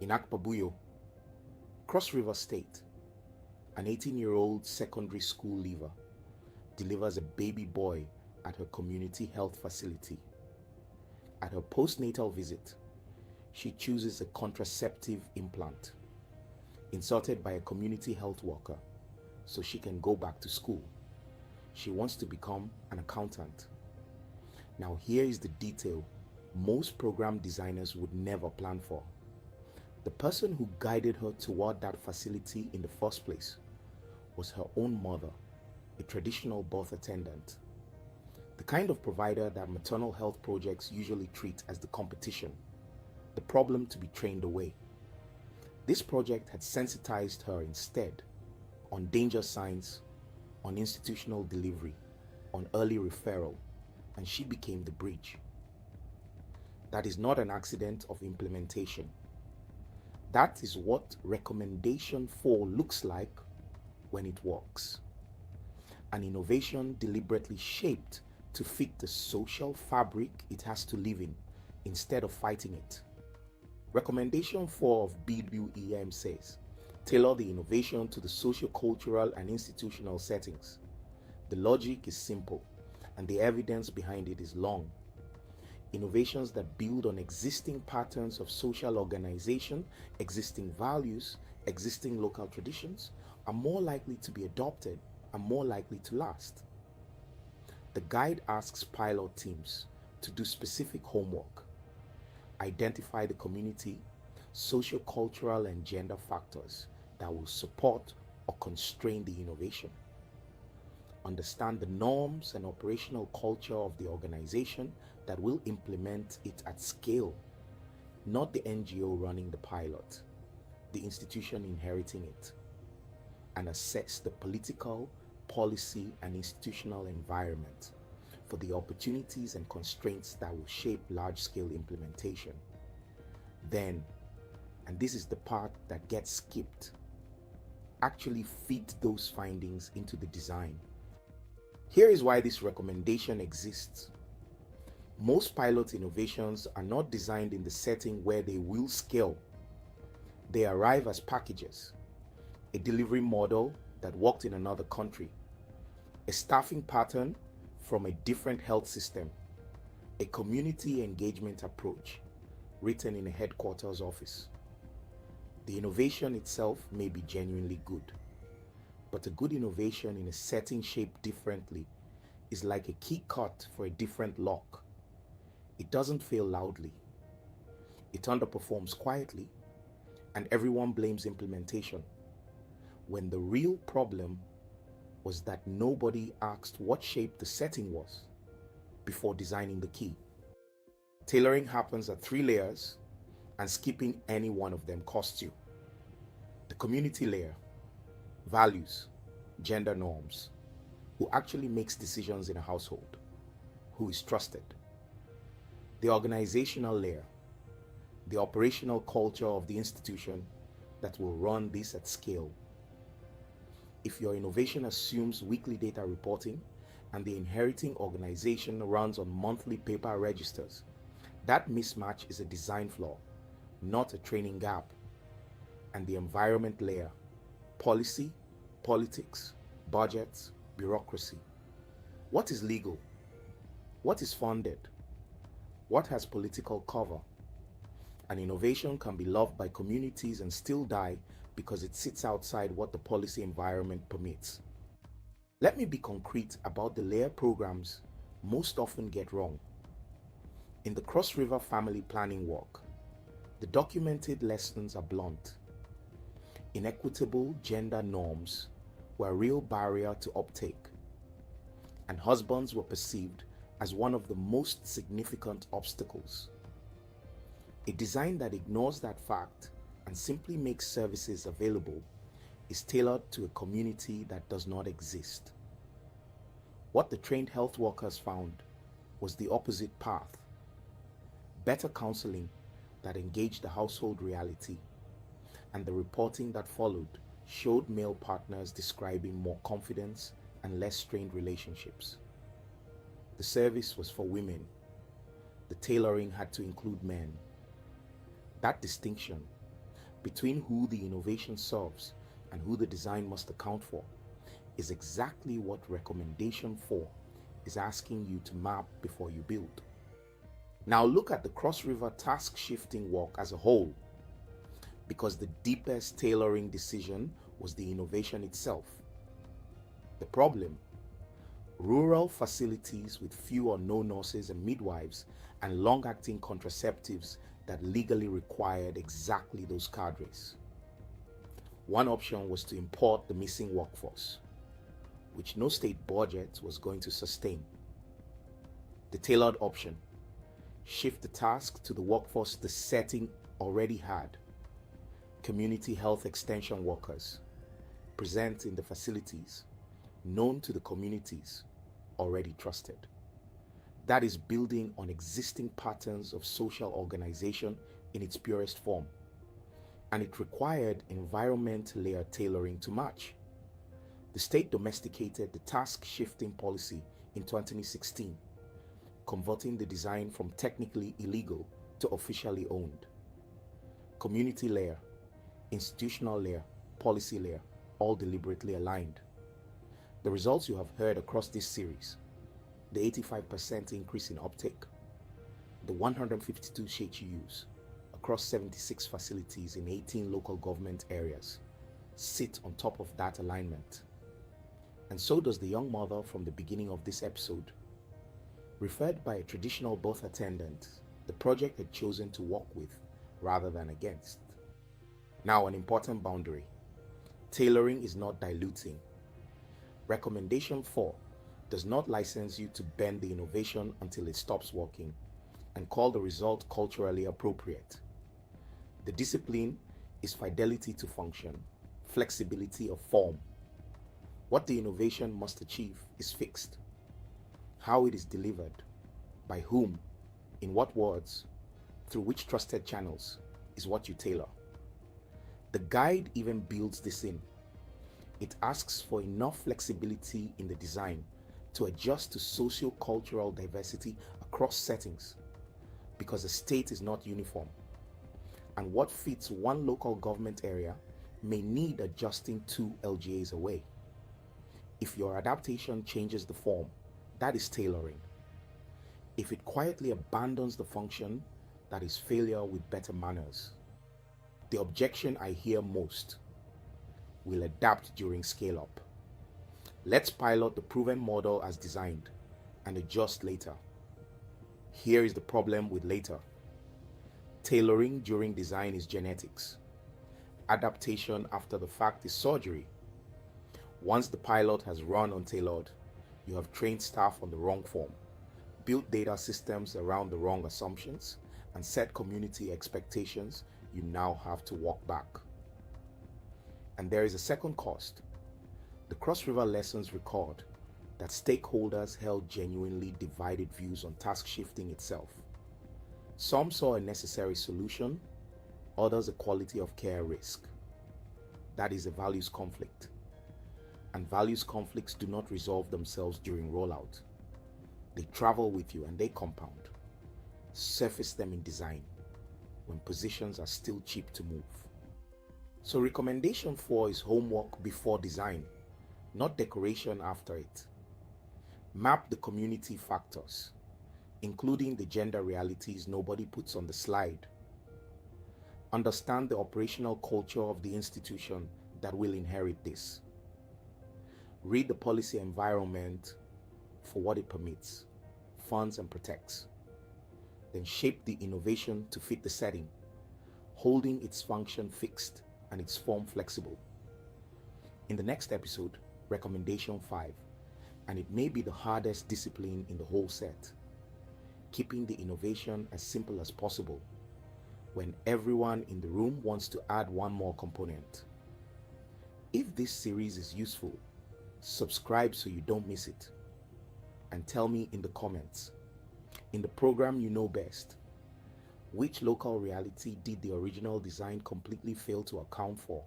In Akpabuyo, Cross River State, an 18-year-old secondary school leaver delivers a baby boy at her community health facility. At her postnatal visit, she chooses a contraceptive implant inserted by a community health worker so she can go back to school. She wants to become an accountant. Now here is the detail most program designers would never plan for. The person who guided her toward that facility in the first place was her own mother, a traditional birth attendant, the kind of provider that maternal health projects usually treat as the competition, the problem to be trained away. This project had sensitized her instead on danger signs, on institutional delivery, on early referral, and she became the bridge. That is not an accident of implementation. That is what recommendation 4 looks like when it works. An innovation deliberately shaped to fit the social fabric it has to live in instead of fighting it. Recommendation 4 of BWEIM says, tailor the innovation to the socio-cultural and institutional settings. The logic is simple, and the evidence behind it is long. Innovations that build on existing patterns of social organization, existing values, existing local traditions are more likely to be adopted and more likely to last. The guide asks pilot teams to do specific homework, identify the community, socio-cultural and gender factors that will support or constrain the innovation. Understand the norms and operational culture of the organization that will implement it at scale, not the NGO running the pilot, the institution inheriting it, and assess the political, policy, and institutional environment for the opportunities and constraints that will shape large-scale implementation. Then, and this is the part that gets skipped, actually feed those findings into the design. Here is why this recommendation exists. Most pilot innovations are not designed in the setting where they will scale. They arrive as packages, a delivery model that worked in another country, a staffing pattern from a different health system, a community engagement approach written in a headquarters office. The innovation itself may be genuinely good, but a good innovation in a setting shaped differently is like a key cut for a different lock. It doesn't fail loudly. It underperforms quietly, and everyone blames implementation, when the real problem was that nobody asked what shape the setting was before designing the key. Tailoring happens at 3 layers, and skipping any one of them costs you. The community layer, values, gender norms, who actually makes decisions in a household, who is trusted. The organizational layer, the operational culture of the institution that will run this at scale. If your innovation assumes weekly data reporting and the inheriting organization runs on monthly paper registers, that mismatch is a design flaw, not a training gap. And the environment layer, policy, politics, budgets, bureaucracy. What is legal? What is funded? What has political cover? An innovation can be loved by communities and still die because it sits outside what the policy environment permits. Let me be concrete about the layer programs most often get wrong. In the Cross River family planning work, the documented lessons are blunt. Inequitable gender norms were a real barrier to uptake, and husbands were perceived as one of the most significant obstacles. A design that ignores that fact and simply makes services available is tailored to a community that does not exist. What the trained health workers found was the opposite path. Better counseling that engaged the household reality, and the reporting that followed showed male partners describing more confidence and less strained relationships. The service was for women. The tailoring had to include men. That distinction, between who the innovation serves and who the design must account for is exactly what recommendation 4 is asking you to map before you build. Now look at the Cross River task shifting work as a whole, because the deepest tailoring decision was the innovation itself. The problem: rural facilities with few or no nurses and midwives and long-acting contraceptives that legally required exactly those cadres. One option was to import the missing workforce, which no state budget was going to sustain. The tailored option: shift the task to the workforce the setting already had. Community health extension workers, present in the facilities, known to the communities, already trusted. That is building on existing patterns of social organization in its purest form, and it required environment layer tailoring to match. The state domesticated the task shifting policy in 2016, converting the design from technically illegal to officially owned. Community layer, institutional layer, policy layer, all deliberately aligned. The results you have heard across this series: the 85% increase in uptake, the 152 HUs across 76 facilities in 18 local government areas, sit on top of that alignment. And so does the young mother from the beginning of this episode. Referred by a traditional birth attendant, the project had chosen to work with rather than against. Now, an important boundary: tailoring is not diluting. Recommendation 4 does not license you to bend the innovation until it stops working and call the result culturally appropriate. The discipline is fidelity to function, flexibility of form. What the innovation must achieve is fixed. How it is delivered, by whom, in what words, through which trusted channels, is what you tailor. The guide even builds this in. It asks for enough flexibility in the design to adjust to socio-cultural diversity across settings, because the state is not uniform, and what fits one local government area may need adjusting 2 LGAs away. If your adaptation changes the form, that is tailoring. If it quietly abandons the function, that is failure with better manners. The objection I hear most: will adapt during scale-up. Let's pilot the proven model as designed and adjust later. Here is the problem with later. Tailoring during design is genetics. Adaptation after the fact is surgery. Once the pilot has run untailored, you have trained staff on the wrong form, built data systems around the wrong assumptions, and set community expectations you now have to walk back. And there is a second cost. The Cross River lessons record that stakeholders held genuinely divided views on task shifting itself. Some saw a necessary solution, others a quality of care risk. That is a values conflict. And values conflicts do not resolve themselves during rollout. They travel with you and they compound. Surface them in design when positions are still cheap to move. So recommendation 4 is homework before design, not decoration after it. Map the community factors, including the gender realities nobody puts on the slide. Understand the operational culture of the institution that will inherit this. Read the policy environment for what it permits, funds, and protects. Then shape the innovation to fit the setting, holding its function fixed and its form flexible. In the next episode, recommendation 5, and it may be the hardest discipline in the whole set: keeping the innovation as simple as possible when everyone in the room wants to add one more component. If this series is useful, subscribe so you don't miss it, and tell me in the comments, in the program you know best, which local reality did the original design completely fail to account for?